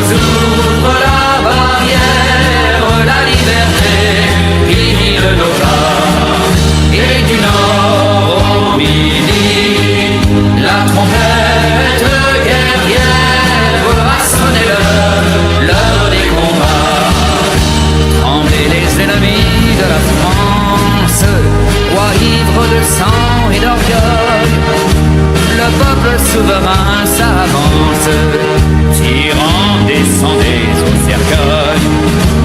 nous ouvre la barrière, la liberté guide nos pas. Et du nord au midi, la trompette guerrière a sonné l'heure des combats. Trembler les ennemis de la France, roi ivre de sang et d'orgueil, le peuple souverain s'avance, tyran descendez au cercueil.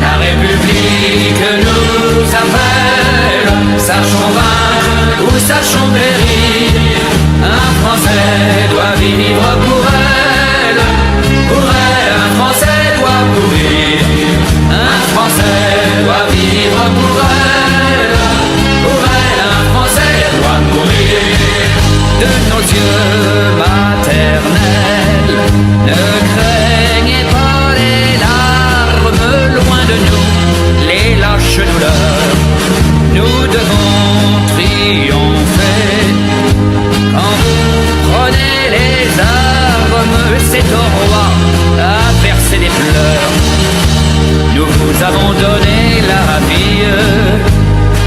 La République nous appelle, sachons vaincre ou sachons périr. Un Français doit vivre pour elle, un Français doit mourir. Un Français doit vivre pour elle, un Français doit mourir. De nos yeux maternels, ne craignez pas les larmes, loin de nous les lâches douleurs. Nous devons triompher. Quand vous prenez les armes, c'est au roi à verser des pleurs. Nous vous avons donné la vie,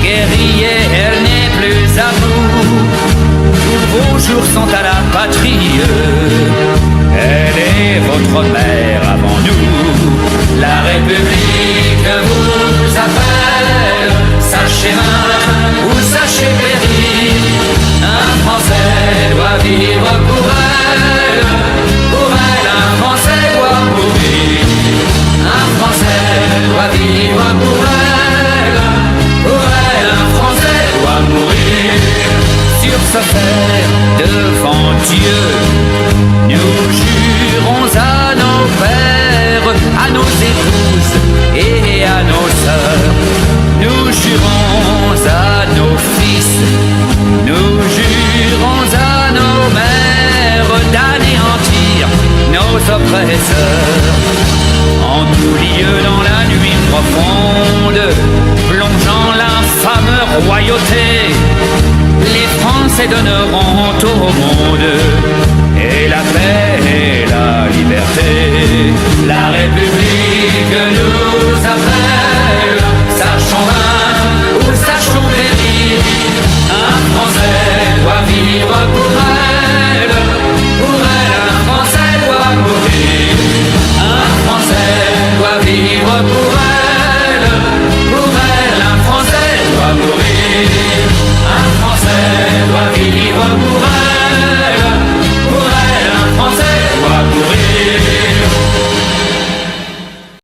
guerrier, elle n'est plus à vous. Tous vos jours sont à la patrie, elle est votre mère avant nous. La République vous appelle, sachez vaincre ou sachez périr. Un Français doit vivre pour elle, un Français doit mourir. Un Français doit vivre pour elle, un Français doit mourir. Sur ce fait devant Dieu, nous jurons à nos pères, à nos épouses et à nos sœurs. Nous jurons à nos fils, nous jurons à nos mères d'anéantir nos oppresseurs. En tout lieu dans la nuit profonde, plongeant l'infâme royauté, les Français donneront au monde et la paix et la liberté.